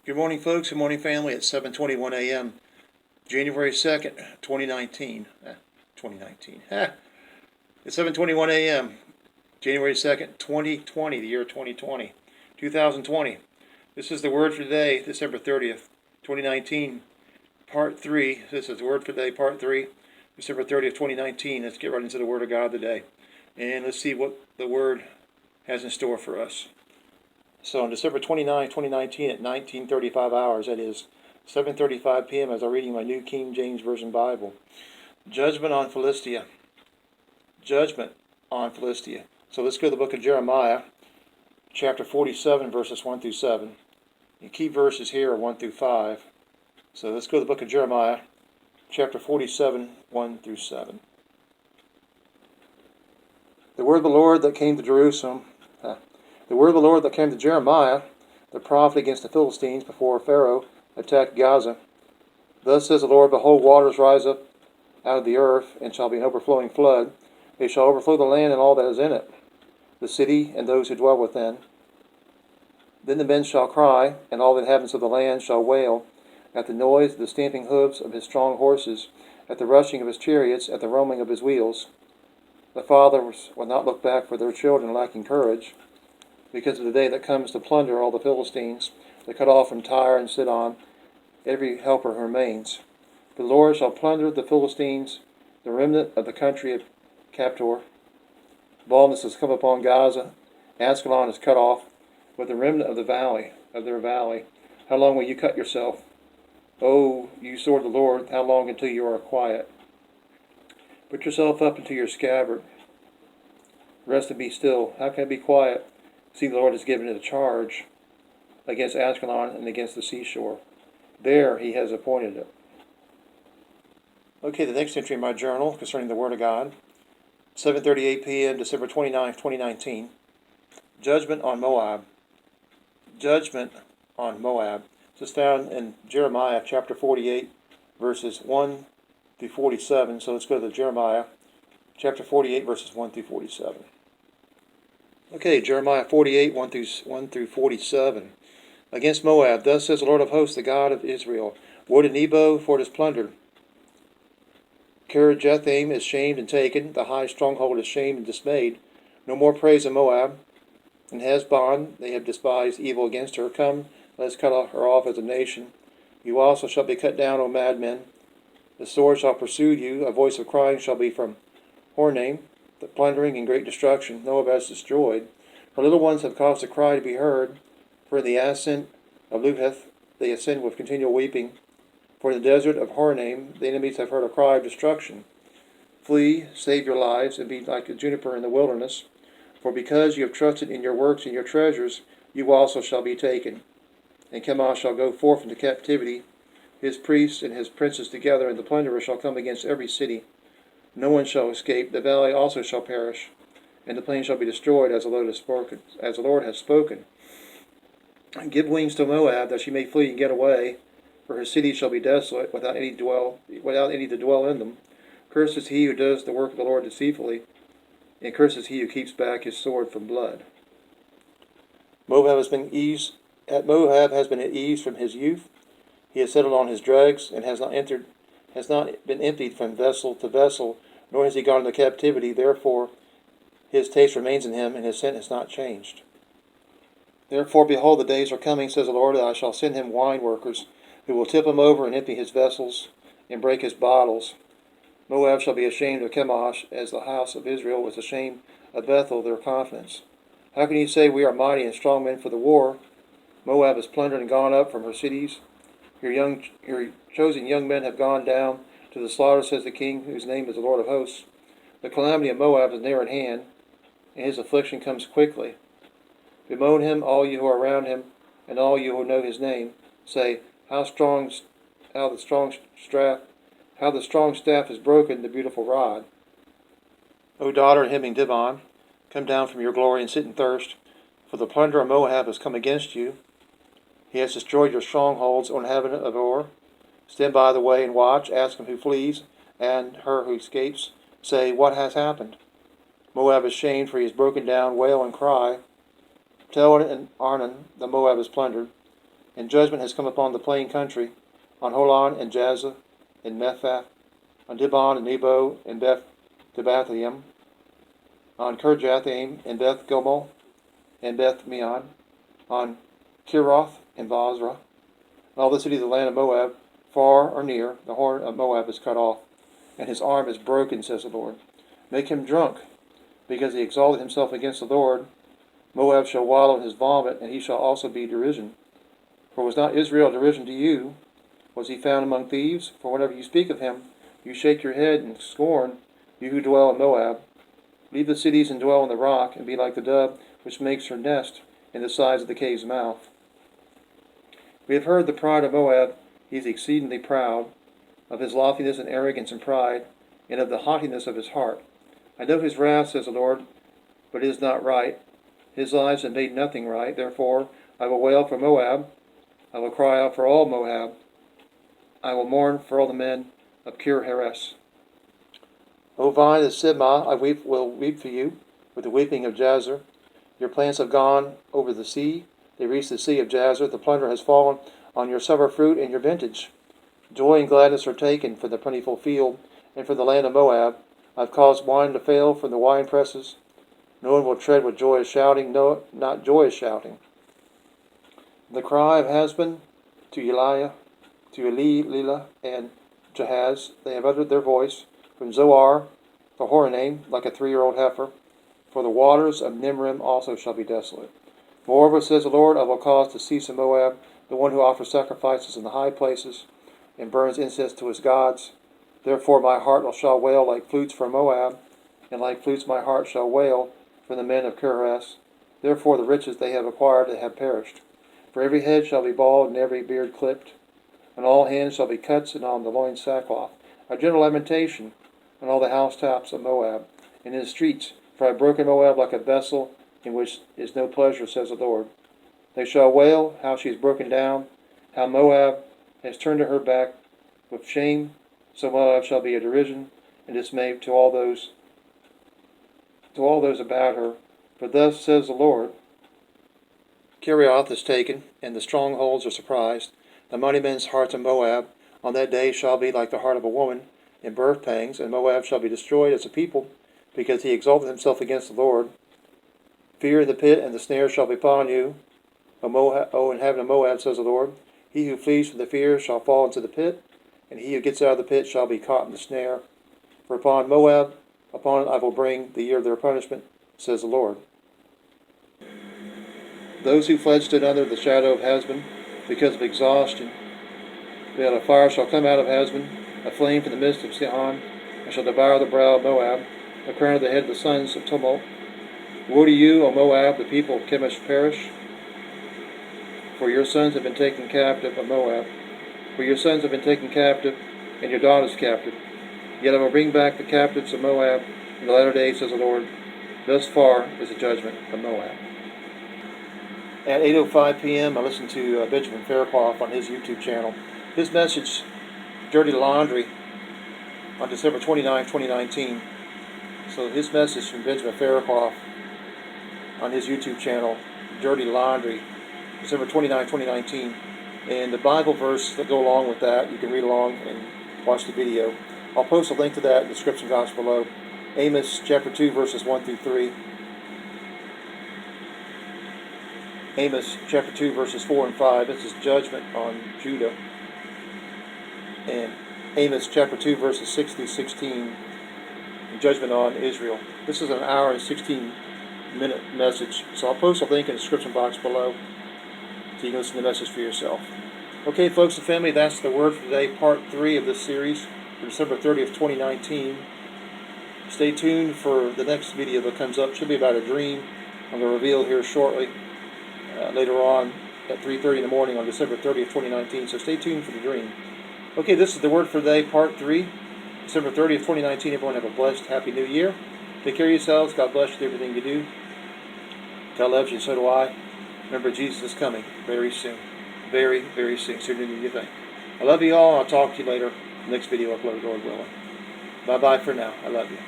Good morning, folks. Good morning, family. It's 7:21 a.m., January 2nd, 2019. 2019. It's 7:21 a.m., January 2nd, 2020, the year 2020. 2020. This is the word for today, December 30th, 2019, part 3. This is the word for today, part 3, December 30th, 2019. Let's get right into the word of God today. And let's see what the word has in store for us. So on December 29, 2019 at 19:35 hours, that is 7:35 p.m. as I'm reading my New King James Version Bible. Judgment on Philistia. Judgment on Philistia. So let's go to the book of Jeremiah, chapter 47, verses 1 through 7. The key verses here are 1 through 5. So let's go to the book of Jeremiah, chapter 47, 1 through 7. The word of the Lord that came to Jerusalem. The word of the Lord that came to Jeremiah, the prophet, against the Philistines before Pharaoh attacked Gaza. Thus says the Lord, behold, waters rise up out of the earth, and shall be an overflowing flood. They shall overflow the land and all that is in it, the city and those who dwell within. Then the men shall cry, and all the inhabitants of the land shall wail, at the noise of the stamping hoofs of his strong horses, at the rushing of his chariots, at the roaming of his wheels. The fathers will not look back for their children lacking courage, because of the day that comes to plunder all the Philistines, to cut off from Tyre and Sidon every helper who remains. The Lord shall plunder the Philistines, the remnant of the country of Captor. Baldness has come upon Gaza, Ascalon is cut off, with the remnant of their valley. How long will you cut yourself? O you sword of the Lord, how long until you are quiet? Put yourself up into your scabbard. Rest and be still. How can I be quiet? See, the Lord has given it a charge against Ascalon and against the seashore. There he has appointed it. Okay, the next entry in my journal concerning the Word of God, 7:38 p.m., December 29th, 2019. Judgment on Moab. Judgment on Moab. This is found in Jeremiah chapter 48, verses 1 through 47. So let's go to Jeremiah chapter 48, verses 1 through 47. Okay, Jeremiah 48, 1 through 47. Against Moab, thus says the Lord of hosts, the God of Israel, woe to Nebo, for it is plundered. Kirjathaim is shamed and taken, the high stronghold is shamed and dismayed. No more praise in Moab. In Heshbon they have despised evil against her. Come, let us cut her off as a nation. You also shall be cut down, O madmen. The sword shall pursue you, a voice of crying shall be from Hornaim. The plundering and great destruction Moab has destroyed. Her little ones have caused a cry to be heard. For in the ascent of Luhith they ascend with continual weeping. For in the desert of Hornaim the enemies have heard a cry of destruction. Flee, save your lives, and be like a juniper in the wilderness. For because you have trusted in your works and your treasures, you also shall be taken. And Chemosh shall go forth into captivity, his priests and his princes together, and the plunderer shall come against every city. No one shall escape, the valley also shall perish, and the plain shall be destroyed, as the Lord has spoken. Give wings to Moab, that she may flee and get away, for her cities shall be desolate, without any to dwell in them. Cursed is he who does the work of the Lord deceitfully, and cursed is he who keeps back his sword from blood. Moab has been at ease from his youth. He has settled on his dregs, and has not been emptied from vessel to vessel, nor has he gone into captivity. Therefore his taste remains in him, and his scent has not changed. Therefore, behold, the days are coming, says the Lord, that I shall send him wine workers, who will tip him over and empty his vessels, and break his bottles. Moab shall be ashamed of Chemosh, as the house of Israel was ashamed of Bethel, their confidence. How can you say, we are mighty and strong men for the war? Moab has plundered and gone up from her cities. Your chosen young men have gone down to the slaughter, says the King, whose name is the Lord of hosts. The calamity of Moab is near at hand, and his affliction comes quickly. Bemoan him, all you who are around him, and all you who know his name. Say, how the strong staff has broken the beautiful rod. O daughter of Dibon, come down from your glory and sit in thirst, for the plunderer of Moab has come against you. He has destroyed your strongholds, O inhabitant of Or. Stand by the way and watch. Ask him who flees, and her who escapes. Say, what has happened? Moab is shamed, for he is broken down. Wail and cry. Tell in Arnon, the Moab is plundered. And judgment has come upon the plain country, on Holon and Jaza and Mephath, on Dibon and Nebo and Beth Debathaim, on Kirjathaim and Beth Gilmol and Beth Meon, on Kiroth and Basra, and all the cities of the land of Moab, far or near. The horn of Moab is cut off, and his arm is broken, says the Lord. Make him drunk, because he exalted himself against the Lord. Moab shall wallow in his vomit, and he shall also be derision. For was not Israel a derision to you? Was he found among thieves? For whenever you speak of him, you shake your head in scorn, you who dwell in Moab. Leave the cities and dwell on the rock, and be like the dove which makes her nest in the sides of the cave's mouth. We have heard the pride of Moab. He is exceedingly proud, of his loftiness and arrogance and pride, and of the haughtiness of his heart. I know his wrath, says the Lord, but it is not right. His lives have made nothing right. Therefore I will wail for Moab. I will cry out for all Moab. I will mourn for all the men of Kir Heres. O vine of Sibmah, I will weep for you with the weeping of Jazer. Your plants have gone over the sea. They reached the sea of Jazer. The plunder has fallen on your summer fruit and your vintage. Joy and gladness are taken for the plentiful field and for the land of Moab. I've caused wine to fail from the wine presses. No one will tread with joyous shouting, no, not joyous shouting. The cry of Hasbon to Eliah, to Elilah and Jahaz, they have uttered their voice. From Zoar, the Horonaim, like a 3-year-old heifer. For the waters of Nimrim also shall be desolate. Moreover, says the Lord, I will cause to cease in Moab the one who offers sacrifices in the high places and burns incense to his gods. Therefore my heart shall wail like flutes for Moab, and like flutes my heart shall wail for the men of Kirhares. Therefore the riches they have acquired have perished. For every head shall be bald, and every beard clipped. On all hands shall be cuts, and on the loins sackcloth. A general lamentation on all the housetops of Moab, and in the streets. For I have broken Moab like a vessel in which is no pleasure, says the Lord. They shall wail how she is broken down, how Moab has turned to her back with shame. So Moab shall be a derision and dismay to all those about her. For thus says the Lord, Kerioth is taken, and the strongholds are surprised. The mighty men's hearts of Moab on that day shall be like the heart of a woman in birth pangs, and Moab shall be destroyed as a people, because he exalted himself against the Lord. Fear the pit and the snare shall be upon you, O inhabitant of Moab, says the Lord. He who flees from the fear shall fall into the pit, and he who gets out of the pit shall be caught in the snare. For upon Moab, upon it I will bring the year of their punishment, says the Lord. Those who fled stood under the shadow of Hasbon because of exhaustion. Yet a fire shall come out of Hasbon, a flame from the midst of Sihon, and shall devour the brow of Moab, a crown of the head of the sons of tumult. Woe to you, O Moab, the people of Chemosh perish. For your sons have been taken captive of Moab. For your sons have been taken captive, and your daughters captive. Yet I will bring back the captives of Moab in the latter days, says the Lord. Thus far is the judgment of Moab. At 8:05 p.m., I listened to Benjamin Faircloth on his YouTube channel. His message, Dirty Laundry, on December 29, 2019. So his message from Benjamin Faircloth on his YouTube channel, Dirty Laundry, December 29, 2019. And the Bible verse that go along with that, you can read along and watch the video. I'll post a link to that in the description box below. Amos chapter 2, verses 1 through 3. Amos chapter 2, verses 4 and 5. This is judgment on Judah. And Amos chapter 2, verses 6 through 16. Judgment on Israel. This is an hour and 16-minute message. So I'll post a link in the description box below so you can listen to the message for yourself. Okay, folks and family, that's the word for today, part 3 of this series for December 30th, 2019. Stay tuned for the next video that comes up. It should be about a dream I'm going to reveal here shortly, later on at 3:30 in the morning on December 30th, 2019. So stay tuned for the dream. Okay, this is the word for today, part 3, December 30th, 2019. Everyone have a blessed, happy new year. Take care of yourselves. God bless you with everything you do. God loves you, and so do I. Remember, Jesus is coming very soon. Very, very soon. Sooner than you think. I love you all. I'll talk to you later. Next video upload, Lord willing. Bye-bye for now. I love you.